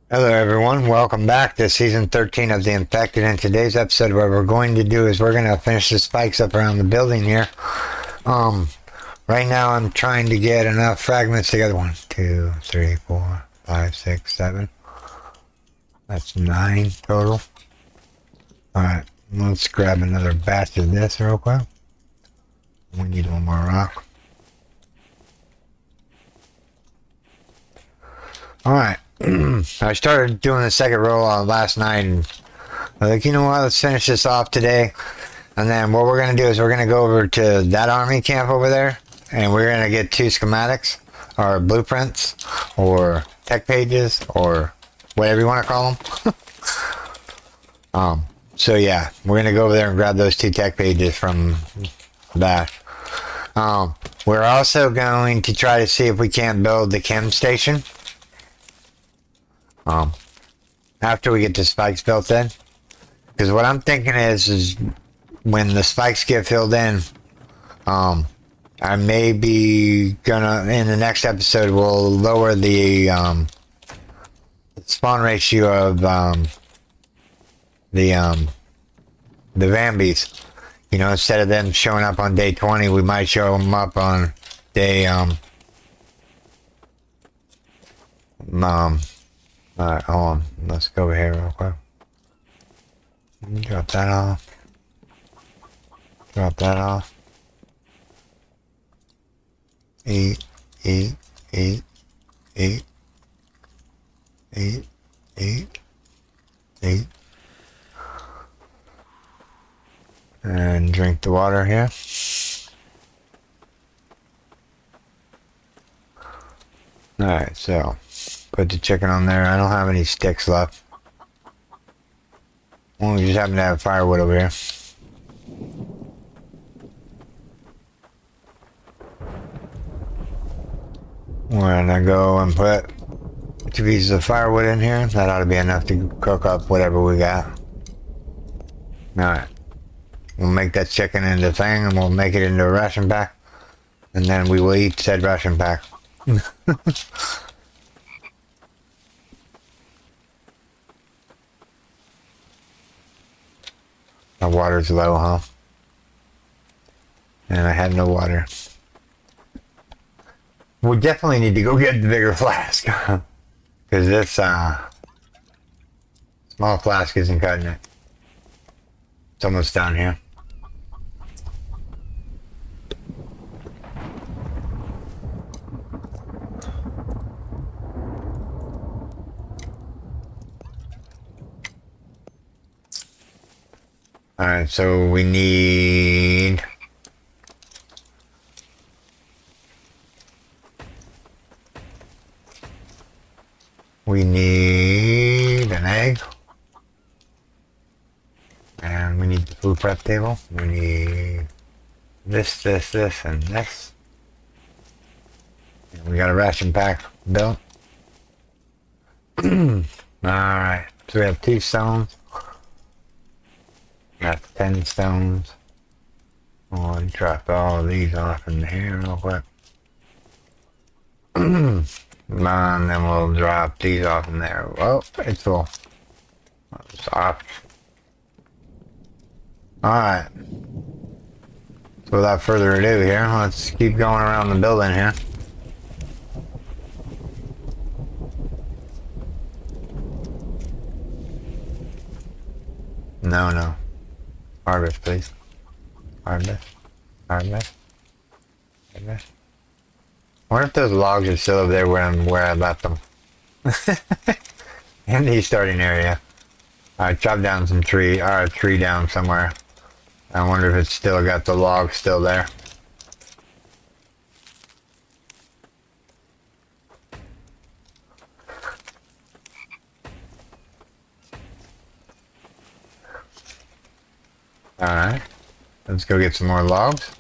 Hello everyone, welcome back to season 13 of The Infected. In today's episode, what we're going to do is we're going to finish the spikes up around the building here. Um, right now I'm trying to get enough fragments together. 1, 2, 3, 4, 5, 6, 7. That's 9 total. Alright, let's grab another batch of this real quick. We need one more rock. Alright. I started doing the second roll on last night and I was like, you know what, let's finish this off today. And then what we're going to do is we're going to go over to that army camp over there and we're going to get 2 schematics or blueprints or tech pages or whatever you want to call them. So yeah, we're going to go over there and grab those 2 tech pages from that. We're also going to try to see if we can't build the chem station. After we get the spikes built in. Because what I'm thinking is when the spikes get filled in, I may be gonna, in the next episode, we'll lower the spawn ratio of the Vambies. You know, instead of them showing up on day 20, we might show them up on day alright, hold on. Let's go over here real quick. Drop that off. Drop that off. Eat, eat, eat, eat, eat, eat, eat. And drink the water here. Alright, so put the chicken on there. I don't have any sticks left. Well, we just happen to have firewood over here. We're gonna go and put 2 pieces of firewood in here. That ought to be enough to cook up whatever we got. Alright. We'll make that chicken into a thing and we'll make it into a ration pack. And then we will eat said ration pack. My water's low, huh? And I have no water. We definitely need to go get the bigger flask. Because this small flask isn't cutting it. It's almost down here. Alright, so we need an egg. And we need the food prep table. We need this, and this. And we got a ration pack built. Alright, so we have 2 stones. That's 10 stones. Oh, drop all of these off in here real quick. And then we'll drop these off in there. Oh, it's full. It's off. Alright. So without further ado here, let's keep going around the building here. No. Harvest, please. Harvest. Harvest. Harvest. I wonder if those logs are still over there where I left them. In the starting area. I chopped down some tree, or a tree down somewhere. I wonder if it's still got the logs still there. Alright. Let's go get some more logs.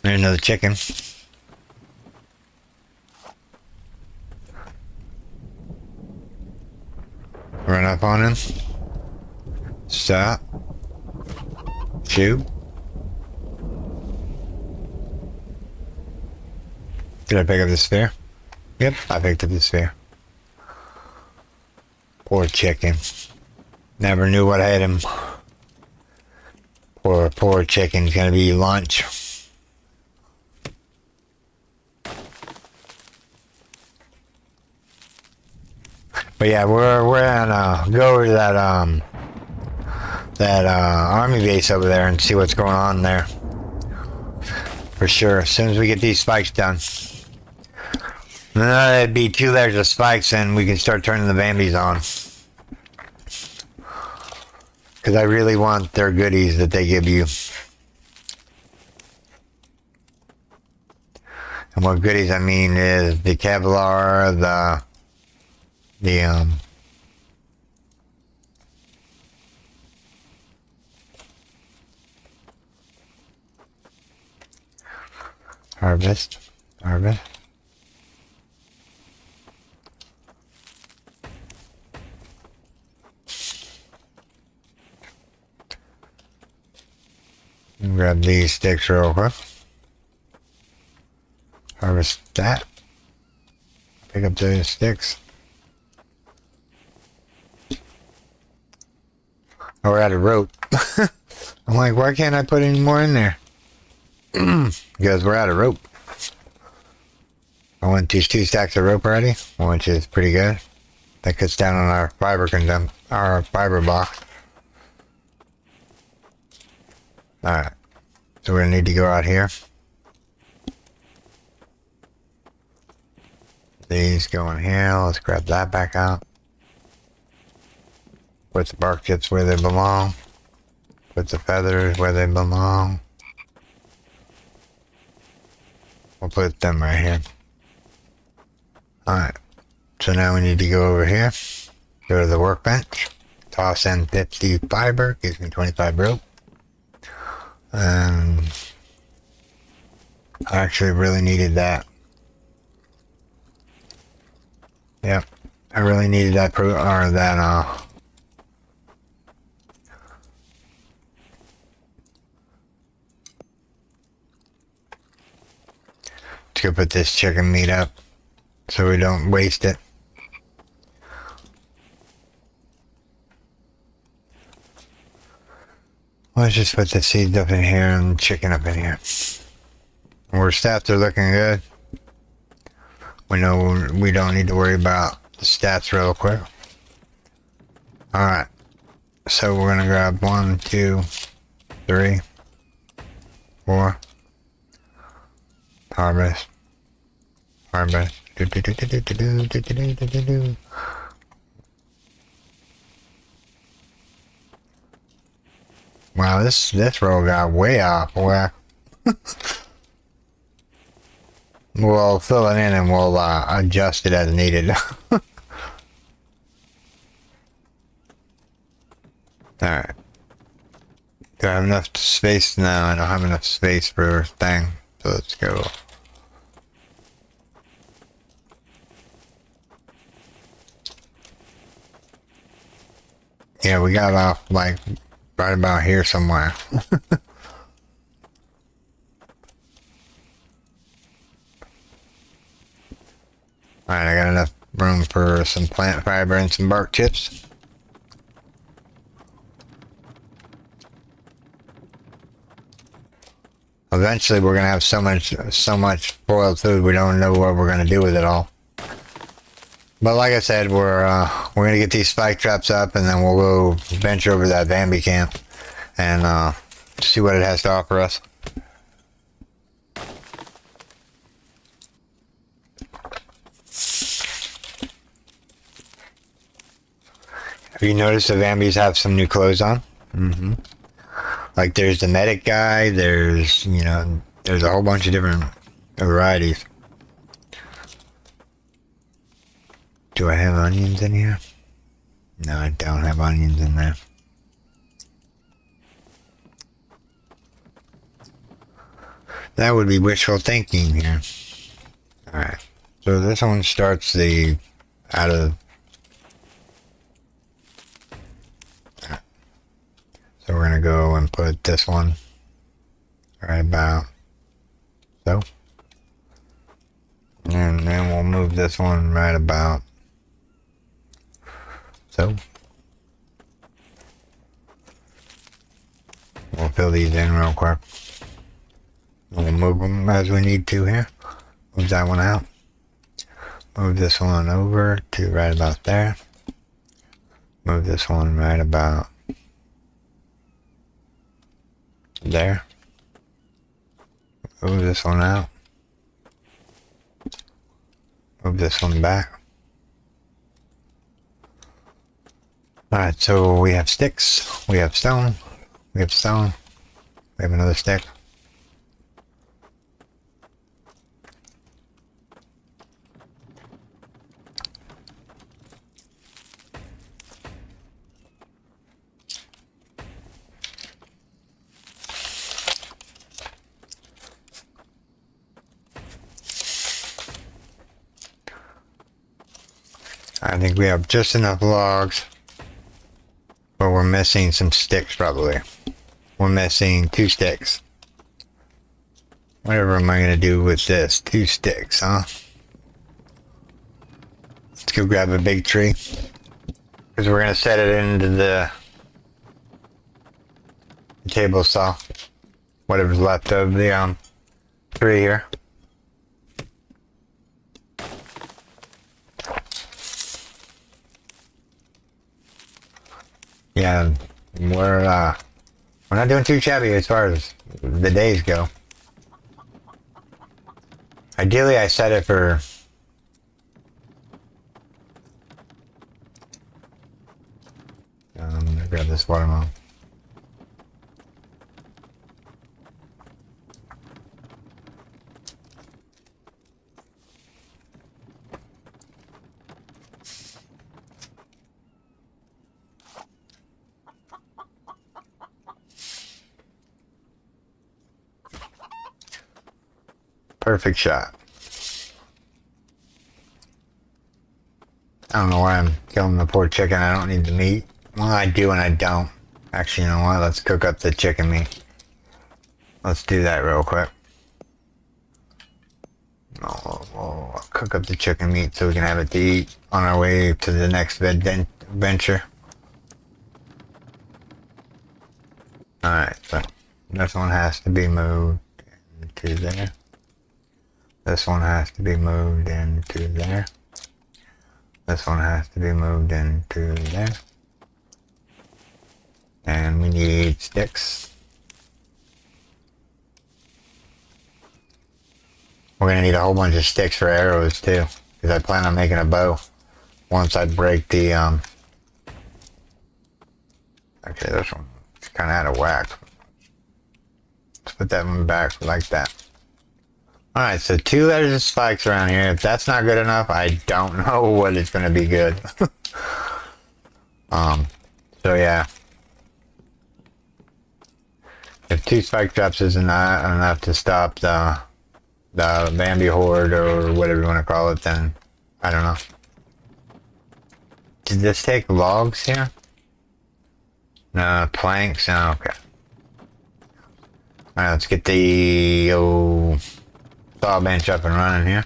And another chicken. Run up on him. Stop. Shoot. Did I pick up the sphere? Yep, I picked up the sphere. Poor chicken. Never knew what hit him. Poor chicken's gonna be lunch. But yeah, we're gonna go over to that army base over there and see what's going on there. For sure, as soon as we get these spikes done. And then it'd be 2 layers of spikes and we can start turning the Vambies on. Because I really want their goodies that they give you. And what goodies I mean is the Kevlar, the harvest. Grab these sticks real quick. Harvest that. Pick up those sticks. Oh, we're out of rope. I'm like, why can't I put any more in there? Because we're out of rope. I went these 2 stacks of rope already, which is pretty good. That cuts down on our fiber box. Alright. So we're gonna need to go out here. These go in here. Let's grab that back out. Put the bark chips where they belong. Put the feathers where they belong. We'll put them right here. Alright. So now we need to go over here. Go to the workbench. Toss in 50 fiber. Gives me 25 rope. And I actually really needed that. Yep. I really needed that to go put this chicken meat up so we don't waste it. Let's just put the seeds up in here and the chicken up in here. Our stats are looking good. We know we don't need to worry about the stats real quick. Alright. So we're gonna grab 1, 2, 3, 4. Harvest. Wow, this roll got way off whack. We'll fill it in and we'll adjust it as needed. Alright. Do I have enough space? No, I don't have enough space for a thing. So let's go. Yeah, we got off like right about here somewhere. Alright, I got enough room for some plant fiber and some bark chips. Eventually we're gonna have so much spoiled food we don't know what we're gonna do with it all. But like I said, we're gonna get these spike traps up and then we'll go venture over to that Vambi camp and see what it has to offer us. Have you noticed the Vambies have some new clothes on? Mm-hmm. Like there's the medic guy, there's, you know, there's a whole bunch of different varieties. Do I have onions in here? No, I don't have onions in there. That would be wishful thinking here. Alright. So this one starts the out of. So we're gonna go and put this one right about so. And then we'll move this one right about so. We'll fill these in real quick. We'll move them as we need to here. Move that one out. Move this one over to right about there. Move this one right about there. Move this one out. Move this one back. Alright, so we have sticks, we have stone, we have stone, we have another stick. I think we have just enough logs, but we're missing some sticks probably. We're missing 2 sticks. Whatever am I going to do with this? 2 sticks, huh? Let's go grab a big tree. Because we're going to set it into the table saw. Whatever's left of the tree here. Yeah, we're not doing too shabby as far as the days go. Ideally, I set it for I'm gonna grab this watermelon. Perfect shot. I don't know why I'm killing the poor chicken. I don't need the meat. Well, I do and I don't. Actually, you know what? Let's cook up the chicken meat. Let's do that real quick. We'll cook up the chicken meat so we can have it to eat on our way to the next adventure. Alright, so this one has to be moved into there. This one has to be moved into there. This one has to be moved into there. And we need sticks. We're going to need a whole bunch of sticks for arrows too. Because I plan on making a bow. Once I break the, actually this one is kind of out of whack. Let's put that one back like that. Alright, so 2 layers of spikes around here. If that's not good enough, I don't know what is going to be good. So yeah. If 2 spike traps isn't enough to stop the Vambi horde or whatever you want to call it, then I don't know. Did this take logs here? No, planks? No, okay. Alright, let's get the saw bench up and running here.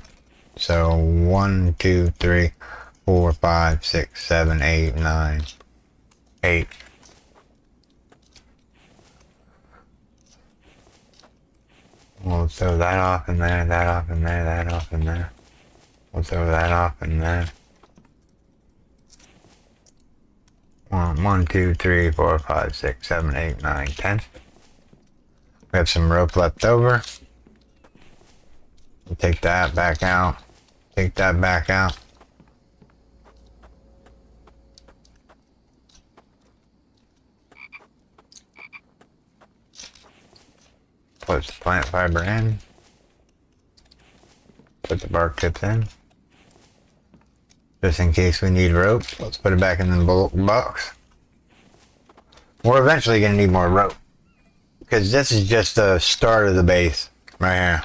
So 1, 2, 3, 4, 5, 6, 7, 8, 9, 8. We'll throw that off in there, that off in there, that off in there. We'll throw that off in there. 1, 2, 3, 4, 5, 6, 7, 8, 9, 10. We have some rope left over. We'll take that back out. Take that back out. Put the plant fiber in. Put the bark tips in. Just in case we need rope, let's put it back in the box. We're eventually going to need more rope. Because this is just the start of the base. Right here.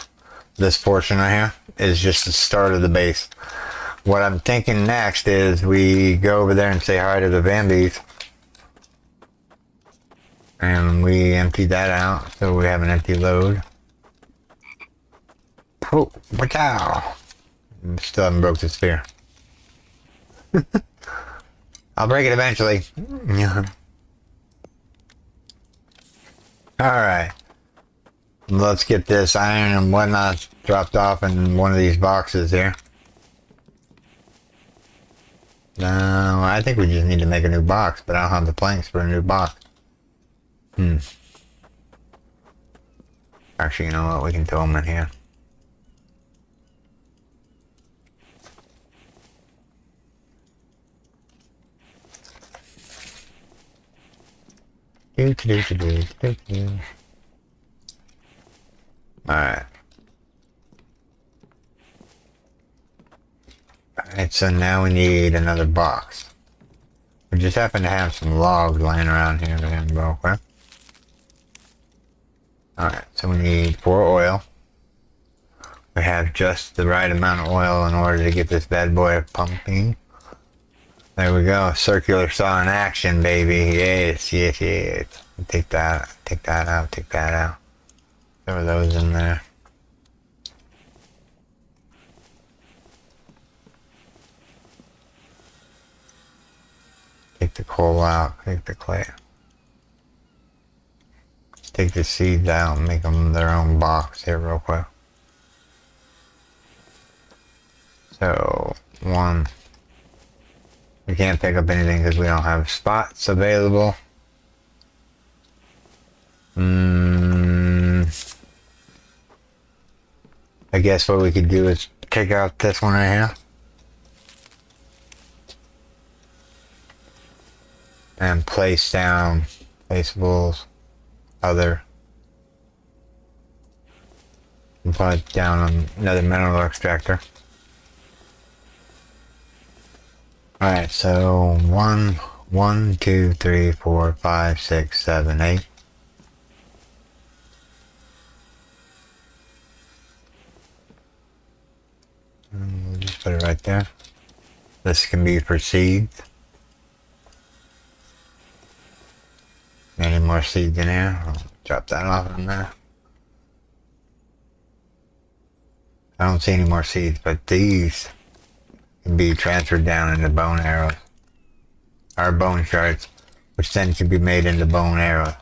This portion right here is just the start of the base. What I'm thinking next is we go over there and say hi to the Vambies. And we empty that out, so we have an empty load. Oh, wow. Still haven't broke the sphere. I'll break it eventually. Alright. Let's get this iron and whatnot dropped off in one of these boxes here. No, I think we just need to make a new box, but I don't have the planks for a new box. Actually, you know what? We can throw them in here. Alright. Alright, so now we need another box. We just happen to have some logs lying around here that haven't broken. Alright, so we need 4 oil. We have just the right amount of oil in order to get this bad boy pumping. There we go. Circular saw in action, baby. Yes, yes, yes. Take that out, take that out, take that out. Throw those in there. Take the coal out, take the clay. Take the seeds out and make them their own box here real quick. So, 1. We can't pick up anything because we don't have spots available. I guess what we could do is take out this one right here. And place down placeables, other. And put down another mineral extractor. Alright, so 1, 2, 3, 4, 5, 6, 7, 8. And we'll just put it right there. This can be for seeds. Any more seeds in here? I'll drop that off in there. I don't see any more seeds, but these can be transferred down into bone arrows. Or bone shards, which then can be made into bone arrows.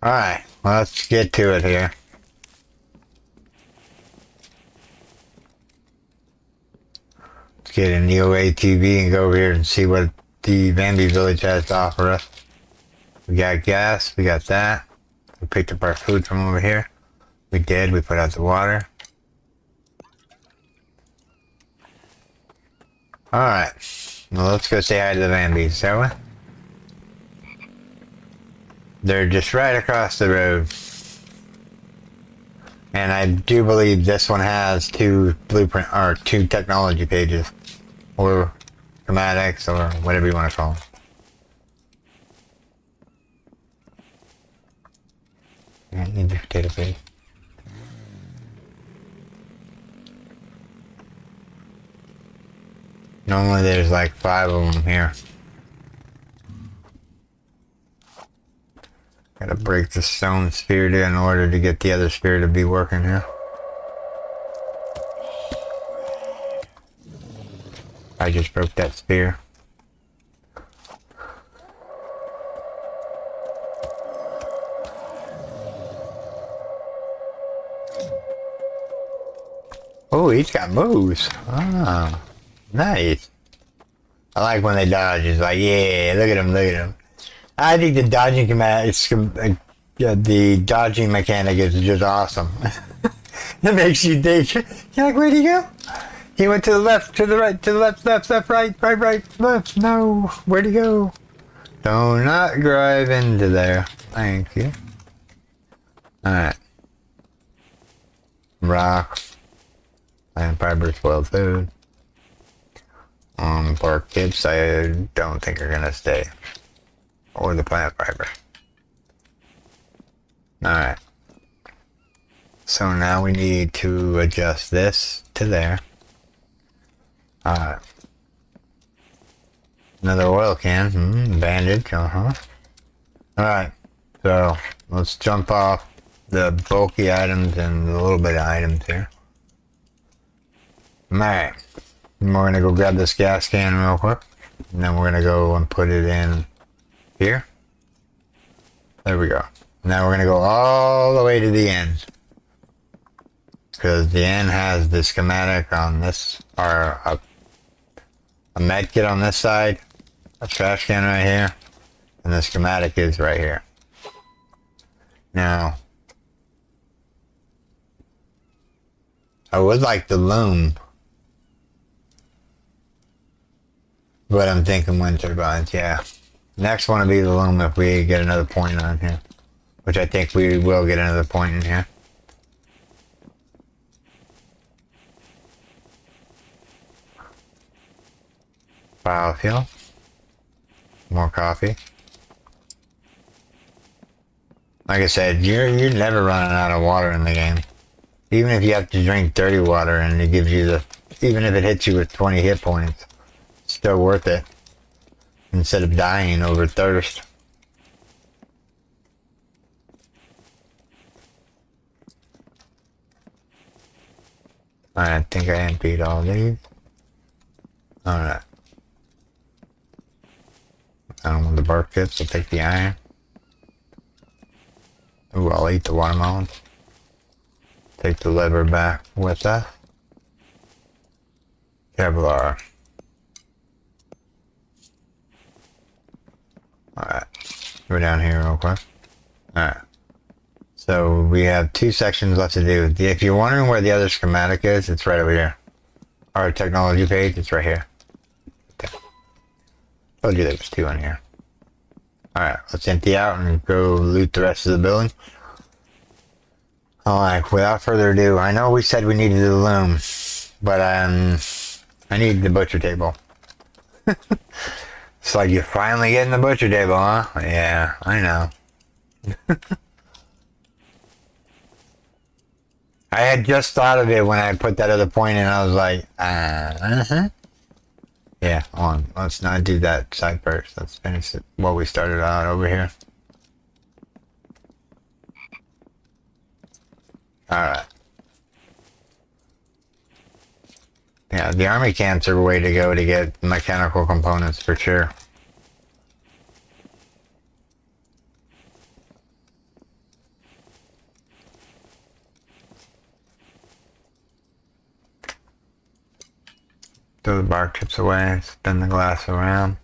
Alright, well, let's get to it here. Let's get a Neo ATV and go over here and see what the Vambies village has to offer us. We got gas, we got that. We picked up our food from over here. We did, we put out the water. Alright, well, let's go say hi to the Vambies, shall we? They're just right across the road. And I do believe this one has 2 blueprint, or 2 technology pages. Or schematics, or whatever you want to call them. I need the potato pig. Normally there's like 5 of them here. Gotta break the stone spear in order to get the other spear to be working here. I just broke that spear. Oh, he's got moves. Ah, nice. I like when they dodge. It's like, yeah, look at him, look at him. I think the dodging the dodging mechanic is just awesome. It makes you think. You're like, where'd he go? He went to the left, to the right, to the left, left, left, right, right, right, left. No, where'd he go? Do not drive into there. Thank you. Alright. Rock. Plant fiber, spoiled food. Pork tips I don't think are gonna stay. Or the plant fiber. Alright. So now we need to adjust this to there. Alright. Another oil can. Bandage, Alright. So let's jump off the bulky items and a little bit of items here. Alright. We're gonna go grab this gas can real quick. And then we're going to go and put it in here. There we go. Now we're going to go all the way to the end. Because the end has the schematic on this, or a med kit on this side, a trash can right here, and the schematic is right here. Now, I would like the loom, but I'm thinking wind turbines, yeah. Next one will be the loom if we get another point on here, which I think we will get another point in here. Biofuel. More coffee. Like I said, you're never running out of water in the game. Even if you have to drink dirty water and it gives you the, even if it hits you with 20 hit points, it's still worth it. Instead of dying over thirst. Alright, I think I emptied all these. Alright. I don't want the bark tips, I'll take the iron. Ooh, I'll eat the watermelon. Take the liver back with us. Kevlar. Alright. Go down here real quick. Alright. So we have 2 sections left to do. If you're wondering where the other schematic is, it's right over here. Our technology page, it's right here. Okay. Told you there was 2 in here. Alright, let's empty out and go loot the rest of the building. Alright, without further ado, I know we said we needed the loom, but I need the butcher table. It's like you're finally getting the butcher table, huh? Yeah, I know. I had just thought of it when I put that other point in. I was like, Yeah, hold on. Let's not do that side first. Let's finish what we started out over here. Alright. Yeah, the army camps are a way to go to get mechanical components for sure. Throw the bark chips away, spin the glass around.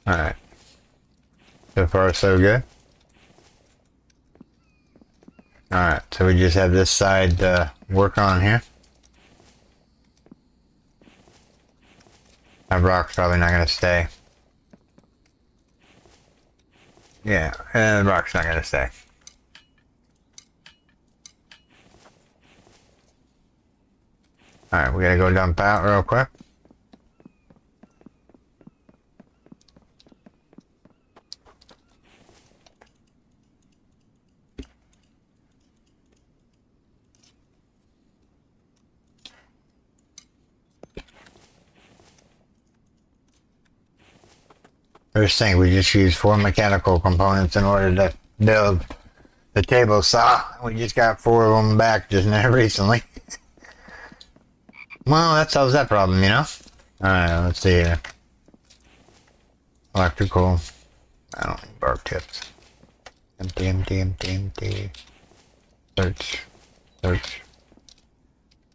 Alright. So far so good. Alright, so we just have this side to work on here. That rock's probably not going to stay. Yeah, and the rock's not going to stay. Alright, we gotta go dump out real quick. First thing, we just used 4 mechanical components in order to build the table saw. We just got 4 of them back just now recently. Well, that solves that problem, you know? Alright, let's see here. Electrical. I don't need bark tips. Empty, empty, empty, empty. Search. Search.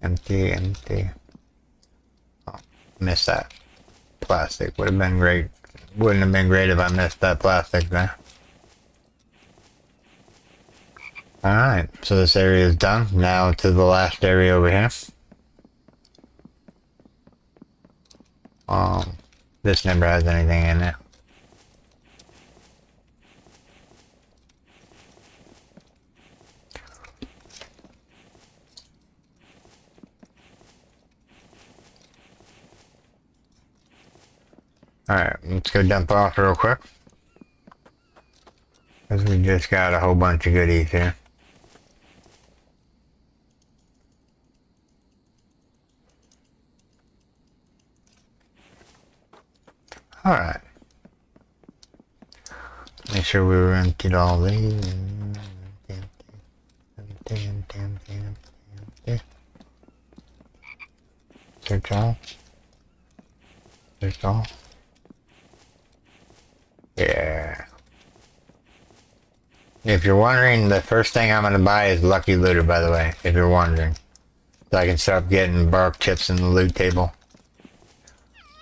Empty, empty. Oh, missed that. Plastic would have been great. Wouldn't have been great if I missed that plastic there. Alright, so this area is done. Now to the last area over here. This never has anything in it. Alright, let's go dump off real quick. Because we just got a whole bunch of goodies here. Alright. Make sure we emptied all these. That's all. That's all. Yeah. If you're wondering, the first thing I'm gonna buy is Lucky Looter, by the way, if you're wondering. So I can start getting bark chips in the loot table.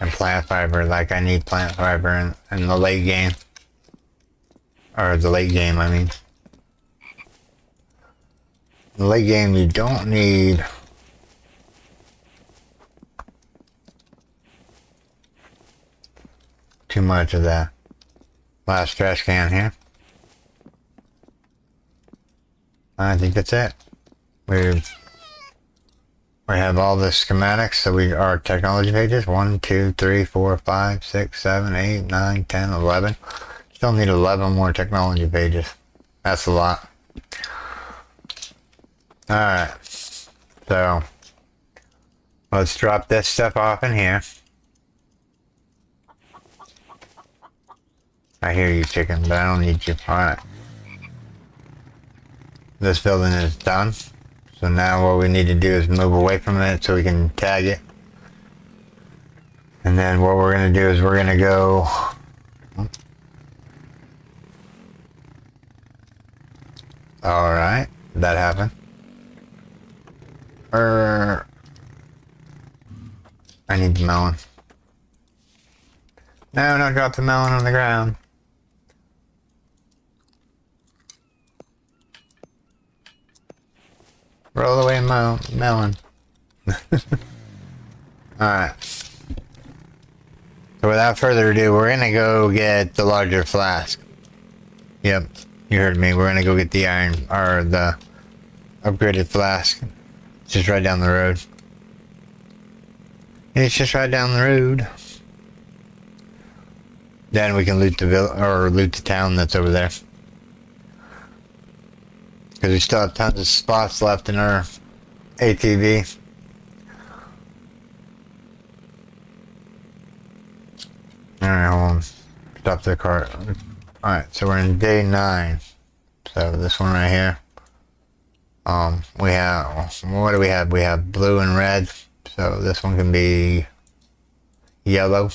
And plant fiber, like I need plant fiber in the late game. Or the late game, I mean. In the late game, you don't need too much of that. Last trash can here. I think that's it. We have all the schematics, so our technology pages. 1, 2, 3, 4, 5, 6, 7, 8, 9, 10, 11. Still need 11 more technology pages. That's a lot. Alright. So, let's drop this stuff off in here. I hear you, chicken, but I don't need you. Alright. This building is done. So now what we need to do is move away from it so we can tag it. And then what we're going to do is we're going to go... Alright. That happened. I need the melon. No, don't drop the melon on the ground. Roll away melon. Alright. So without further ado, we're gonna go get the larger flask. Yep, you heard me. We're gonna go get the iron, or the upgraded flask. It's just right down the road. It's just right down the road. Then we can loot loot the town that's over there. Because we still have tons of spots left in our ATV. Alright, hold on. Stop the cart. Alright, so we're in day 9. So this one right here. We have, what do we have? We have blue and red. So this one can be yellow.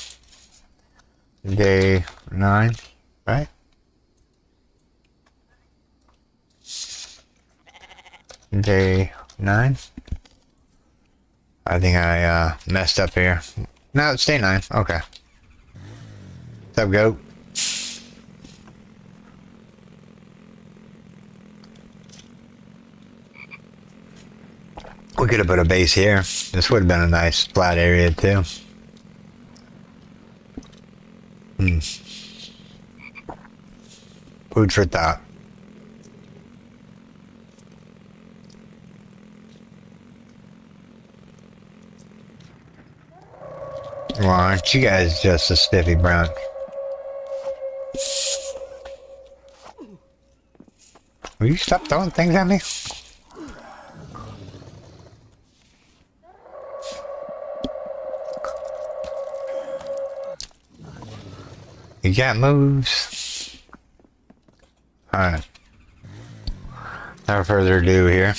Day 9, right? Day 9. I think I messed up here. No, it's day 9. Okay. What's up, goat? We could have put a base here. This would have been a nice flat area too. Food for thought. Well, aren't you guys just a spiffy brown? Will you stop throwing things at me? You got moves. Alright. Without further ado here.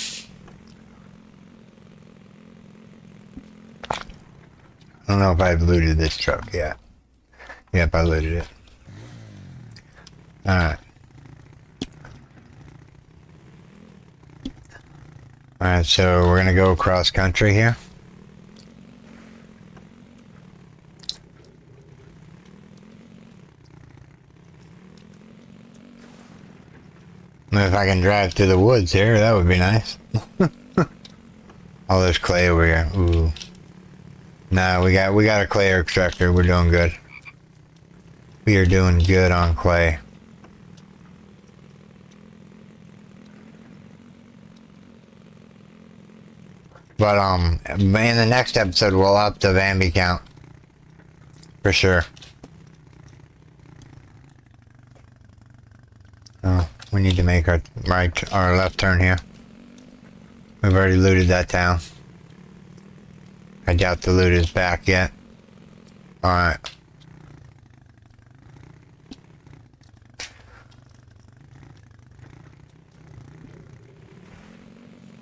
I don't know if I've looted this truck yet. Yep, I looted it. Alright. Alright, so we're gonna go across country here. If I can drive through the woods here, that would be nice. Oh, there's clay over here. Ooh. Nah, we got a clay extractor. We're doing good. We are doing good on clay. But in the next episode we'll up the Vambies count. For sure. Oh, we need to make our left turn here. We've already looted that town. I doubt the loot is back yet. Alright.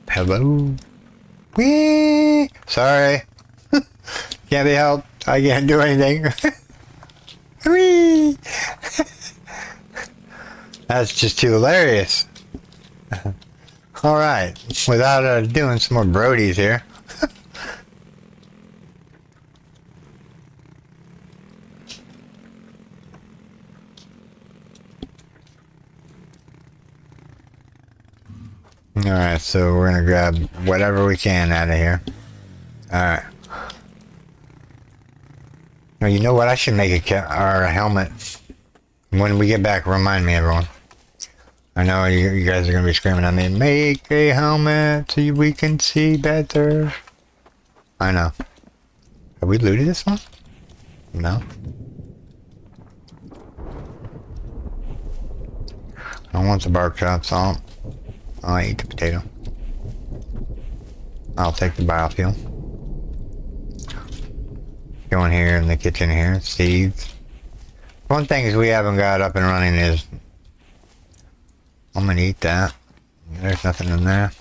Hello? Whee! Sorry. Can't be helped. I can't do anything. Whee! That's just too hilarious. Alright, without doing some more Brodies here. Alright, so we're gonna grab whatever we can out of here. Alright. Now, you know what? I should make a helmet. When we get back, remind me, everyone. I know you guys are gonna be screaming at me, make a helmet so we can see better. I know. Have we looted this one? No. I don't want the bark chop salt. I'll eat the potato. I'll take the biofuel. Go in here in the kitchen here, seeds. One thing is we haven't got up and running is... I'm gonna eat that. There's nothing in there.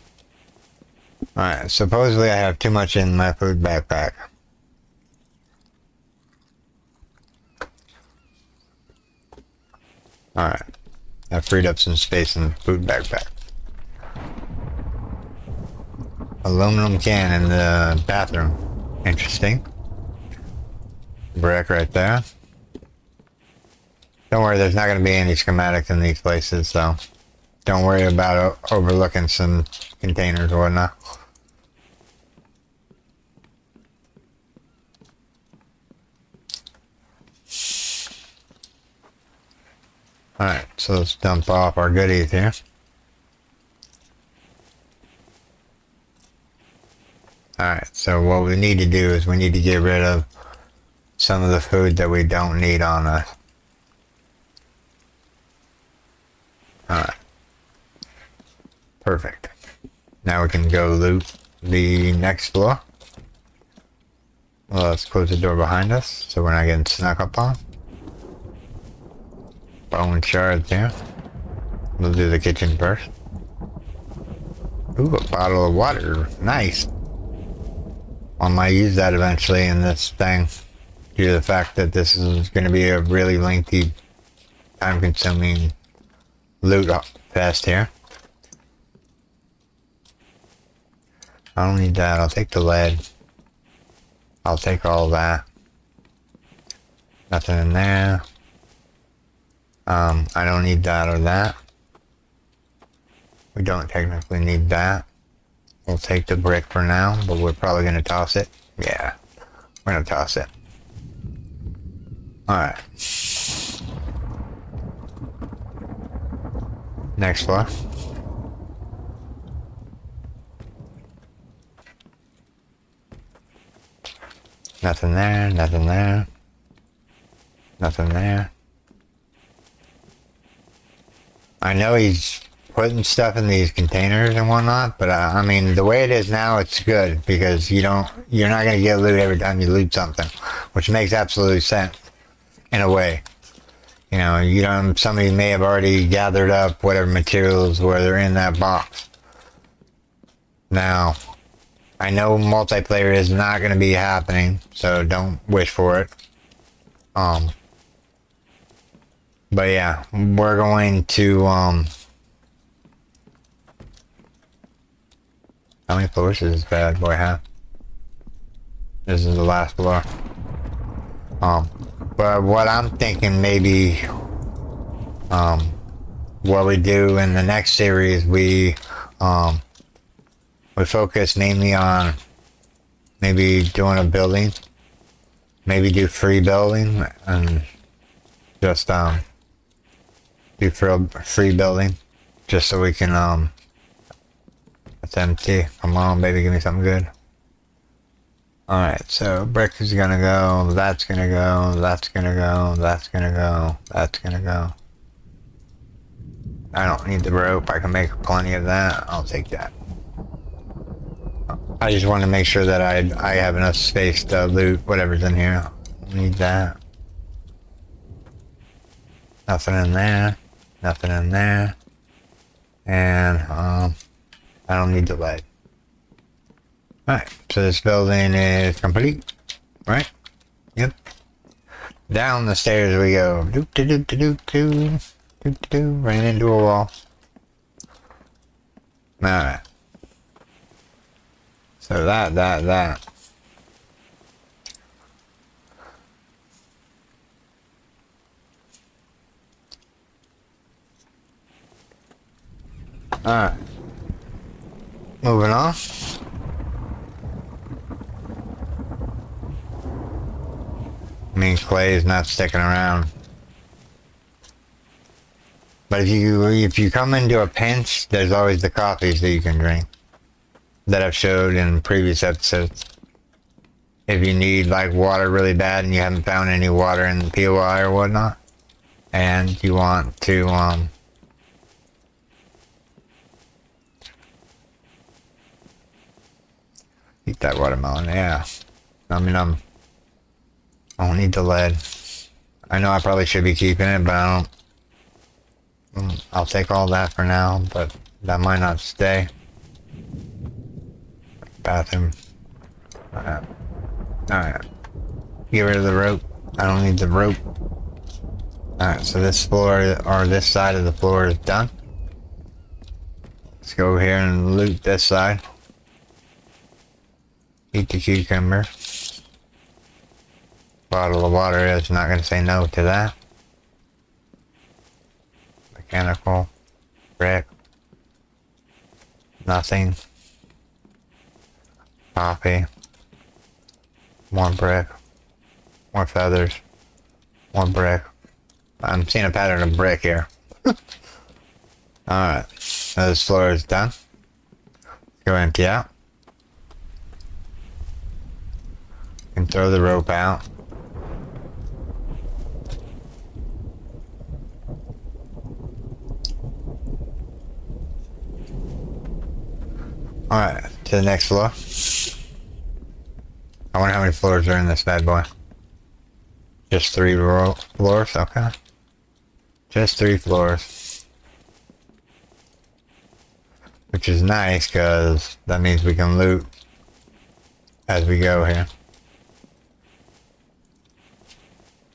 Alright, supposedly I have too much in my food backpack. Alright. I freed up some space in the food backpack. Aluminum can in the bathroom. Interesting. Brick right there. Don't worry, there's not going to be any schematics in these places, so don't worry about overlooking some containers or whatnot. Alright, so let's dump off our goodies here. Alright, so what we need to do is we need to get rid of some of the food that we don't need on us. Alright. Perfect. Now we can go loot the next floor. Well, let's close the door behind us so we're not getting snuck up on. Bone shards here. We'll do the kitchen first. Ooh, a bottle of water. Nice. I might use that eventually in this thing, due to the fact that this is going to be a really lengthy, time-consuming loot fest here. I don't need that. I'll take the lead. I'll take all that. Nothing in there. I don't need that or that. We don't technically need that. We'll take the brick for now, but we're probably going to toss it. Yeah, we're going to toss it. Alright. Next floor. Nothing there, nothing there. Nothing there. I know he's putting stuff in these containers and whatnot, but I mean, the way it is now, it's good because you're not going to get loot every time you loot something, which makes absolute sense in a way. You know, somebody may have already gathered up whatever materials were they're in that box. Now, I know multiplayer is not going to be happening, so don't wish for it. But yeah, we're going to, how many floors does this bad boy have? This is the last floor. But what I'm thinking maybe, what we do in the next series, we focus mainly on maybe doing a building, maybe do free building, and just, do free building, just so we can, it's empty. Come on, baby, give me something good. Alright, so brick is gonna go, that's gonna go, that's gonna go, that's gonna go, that's gonna go. I don't need the rope, I can make plenty of that, I'll take that. I just want to make sure that I have enough space to loot whatever's in here. Need that. Nothing in there. Nothing in there. And, I don't need the lead. Alright, so this building is complete. Right? Yep. Down the stairs we go. Doop -de doop -de doop -doo. Doop -de doo. Ran into a wall. Alright. So that. Alright. Moving on. Means clay is not sticking around. But if you come into a pinch, there's always the coffees that you can drink that I've showed in previous episodes. If you need like water really bad and you haven't found any water in the POI or whatnot, and you want to eat that watermelon, yeah. I mean, I don't need the lead. I know I probably should be keeping it, but I don't. I'll take all that for now, but that might not stay. Bathroom. Alright. Get rid of the rope. I don't need the rope. Alright, so this floor, or this side of the floor is done. Let's go over here and loot this side. Eat the cucumber. Bottle of water is not going to say no to that. Mechanical. Brick. Nothing. Coffee. More brick. More feathers. More brick. I'm seeing a pattern of brick here. Alright. So this floor is done. Go empty out. And throw the rope out. Alright, to the next floor. I wonder how many floors are in this bad boy. Just 3 floors? Okay. Just 3 floors. Which is nice, because that means we can loot as we go here.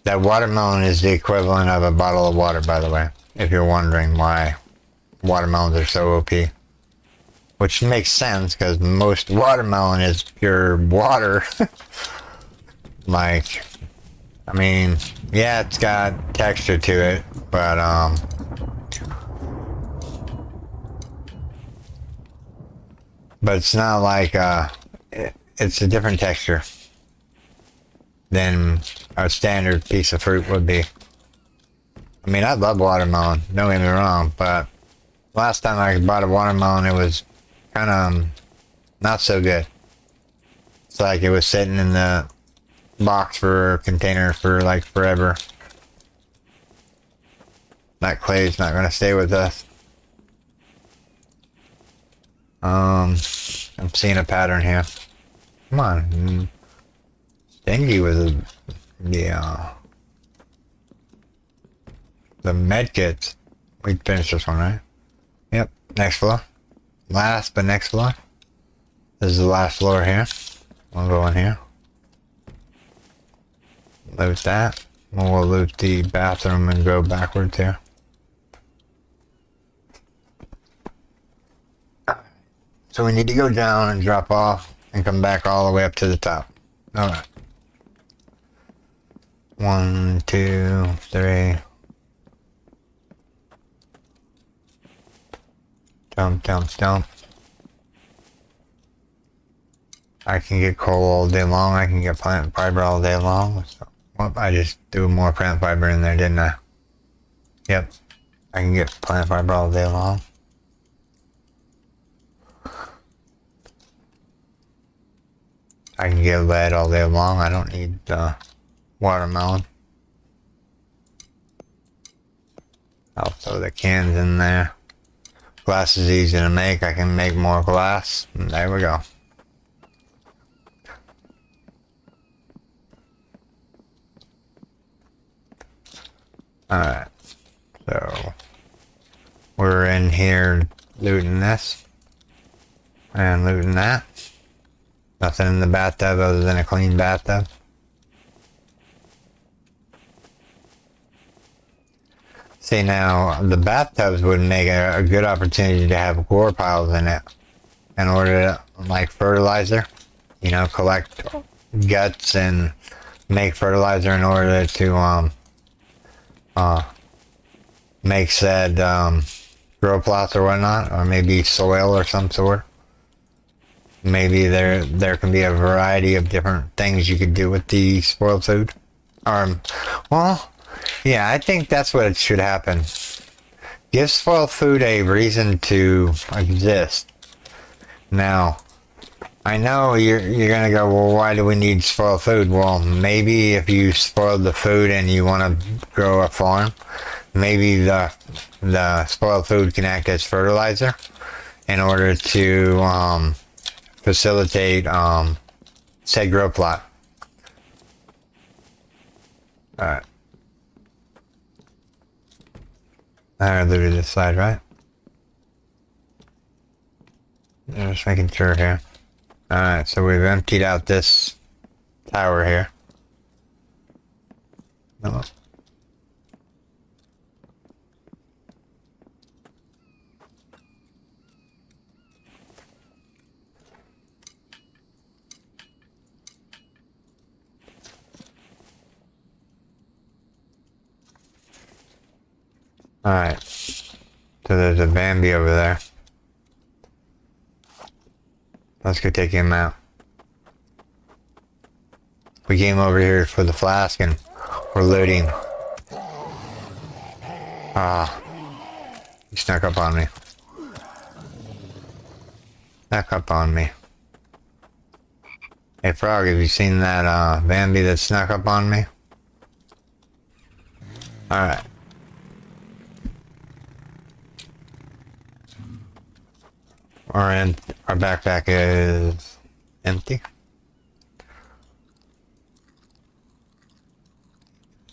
That watermelon is the equivalent of a bottle of water, by the way. If you're wondering why watermelons are so OP. Which makes sense, because most watermelon is pure water. Like, I mean, yeah, it's got texture to it, but, it's not like, it's a different texture than a standard piece of fruit would be. I mean, I love watermelon, don't get me wrong, but last time I bought a watermelon, it was kind of not so good. It's like it was sitting in the box for container for like forever. That clay's not going to stay with us. I'm seeing a pattern here. Come on. Stingy with the med kits. We finished this one, right? Yep. Next floor. Last but next floor. This is the last floor here. We'll go in here. Loot that. We'll loot the bathroom and go backwards here. So we need to go down and drop off and come back all the way up to the top. Alright. 1, 2, 3. Jump, jump, jump. I can get coal all day long. I can get plant fiber all day long. So, well, I just threw more plant fiber in there, didn't I? Yep. I can get plant fiber all day long. I can get lead all day long. I don't need watermelon. I'll throw the cans in there. Glass is easy to make. I can make more glass. And there we go. Alright. So, we're in here looting this. And looting that. Nothing in the bathtub other than a clean bathtub. say now, the bathtubs would make a good opportunity to have gore piles in it in order to, like fertilizer, you know, collect guts and make fertilizer in order to make said grow plots or whatnot, or maybe soil or some sort. Maybe there can be a variety of different things you could do with the spoiled food. Well, yeah, I think that's what it should happen. Give spoiled food a reason to exist. Now, I know you're gonna go, well, why do we need spoiled food? Well, maybe if you spoiled the food and you want to grow a farm, maybe the spoiled food can act as fertilizer in order to facilitate said grow plot. Alright. I looted this side, right? Just making sure here. Alright, so we've emptied out this tower here. No. Alright. So there's a Bambi over there. Let's go take him out. We came over here for the flask and we're looting. He snuck up on me. Snuck up on me. Hey Frog, have you seen that Bambi that snuck up on me? Alright. Our backpack is empty.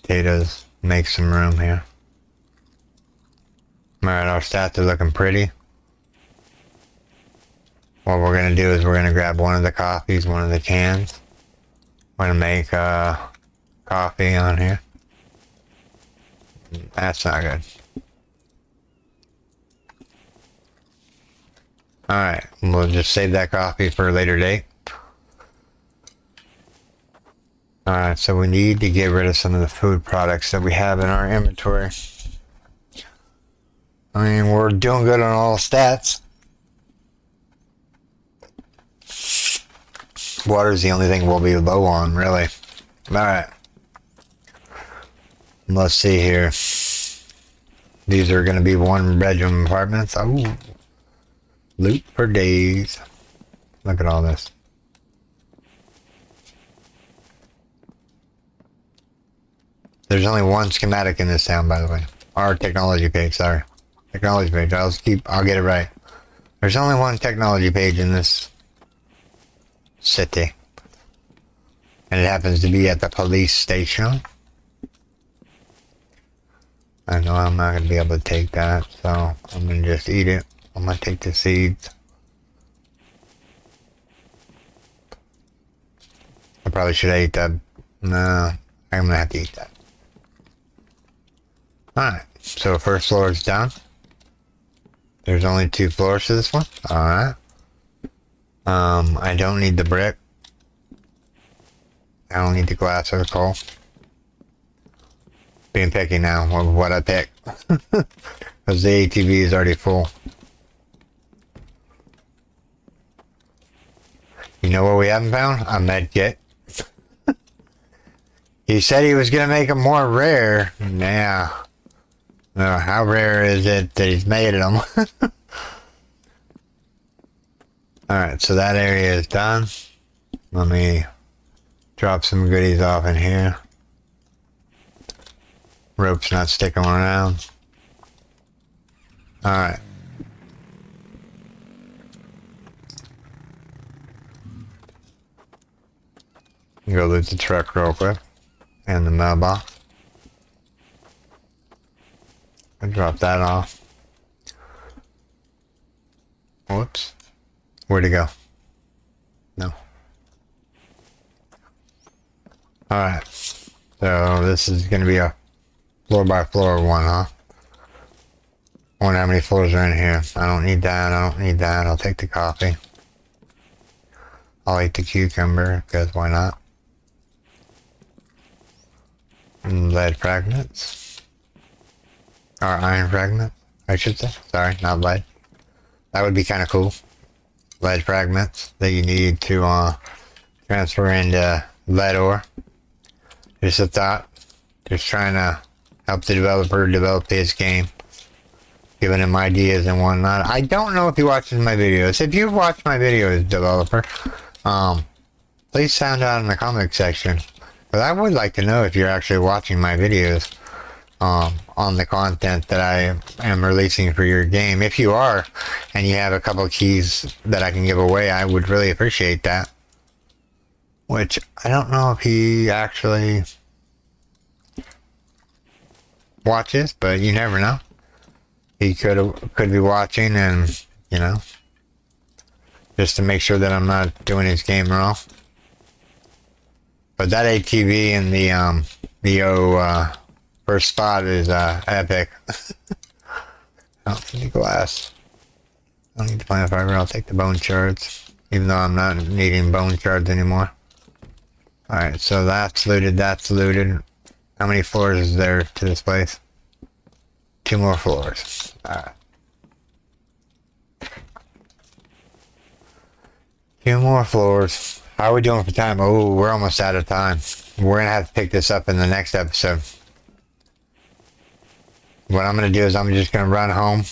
Potatoes, make some room here. Alright, our stats are looking pretty. What we're gonna do is we're gonna grab one of the coffees, one of the cans. We're gonna make coffee on here. That's not good. Alright, we'll just save that coffee for a later date. Alright, so we need to get rid of some of the food products that we have in our inventory. I mean, we're doing good on all stats. Water's the only thing we'll be low on, really. Alright. Let's see here. These are going to be one-bedroom apartments. Oh. Loot for days. Look at all this. There's only one schematic in this town, by the way. Our technology page, sorry. Technology page. I'll get it right. There's only one technology page in this city. And it happens to be at the police station. I know I'm not going to be able to take that, so I'm going to just eat it. I'm going to take the seeds. I probably should have ate that. No, I'm going to have to eat that. Alright, so first floor is done. There's only 2 floors to this one. Alright. I don't need the brick. I don't need the glass or the coal. Being picky now with what I pick. Because the ATV is already full. You know what we haven't found? A med kit. He said he was going to make them more rare. Yeah. How rare is it that he's made them? Alright, so that area is done. Let me drop some goodies off in here. Rope's not sticking around. Alright. Go loot the truck real quick. And the mailbox. I'll drop that off. Whoops. Where'd it go? No. Alright. So this is going to be a floor by floor one, huh? I wonder how many floors are in here. I don't need that. I don't need that. I'll take the coffee. I'll eat the cucumber, because why not? Lead fragments. Or iron fragments, I should say. Sorry, not lead. That would be kind of cool. Lead fragments that you need to transfer into lead ore. Just a thought. Just trying to help the developer develop his game. Giving him ideas and whatnot. I don't know if he watches my videos. If you watch my videos, developer, please sound out in the comment section. But I would like to know if you're actually watching my videos on the content that I am releasing for your game. If you are, and you have a couple of keys that I can give away, I would really appreciate that. Which, I don't know if he actually watches, but you never know. He could be watching, and, you know, just to make sure that I'm not doing his game wrong. But that ATV in the first spot is epic. I don't need glass. I don't need the plant fiber. I'll take the bone shards, even though I'm not needing bone shards anymore. Alright, so that's looted, that's looted. How many floors is there to this place? 2 more floors. Alright. 2 more floors. How are we doing for time? Oh, we're almost out of time. We're going to have to pick this up in the next episode. What I'm going to do is I'm just going to run home,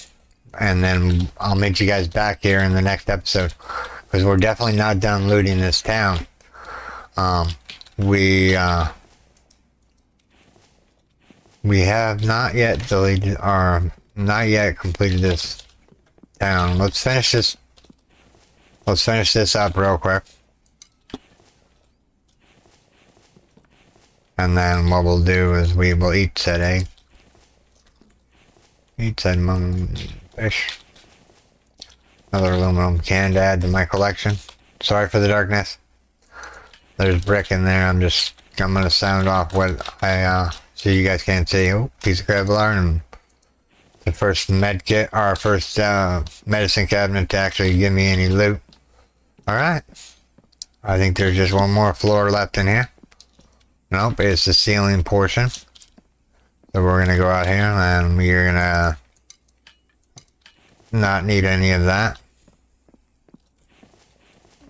and then I'll meet you guys back here in the next episode. Because we're definitely not done looting this town. We have not yet deleted, or not yet completed this town. Let's finish this up real quick. And then what we'll do is we will eat said egg. Eat said fish. Another aluminum can to add to my collection. Sorry for the darkness. There's brick in there. I'm gonna sound off what I so you guys can't see. Oh, piece of Kevlar and the first med kit, our first medicine cabinet to actually give me any loot. Alright. I think there's just one more floor left in here. Nope, it's the ceiling portion. So we're gonna go out here and we're gonna not need any of that.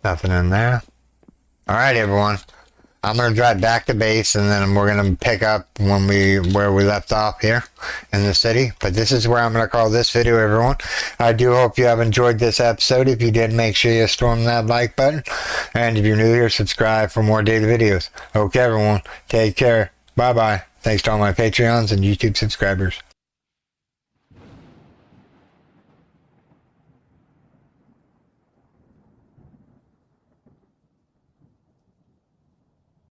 Nothing in there. Alright everyone. I'm gonna drive back to base, and then we're gonna pick up where we left off here in the city. But this is where I'm gonna call this video, everyone. I do hope you have enjoyed this episode. If you did, make sure you storm that like button, and if you're new here, subscribe for more daily videos. Okay everyone, take care. Bye bye. Thanks to all my Patreons and YouTube subscribers.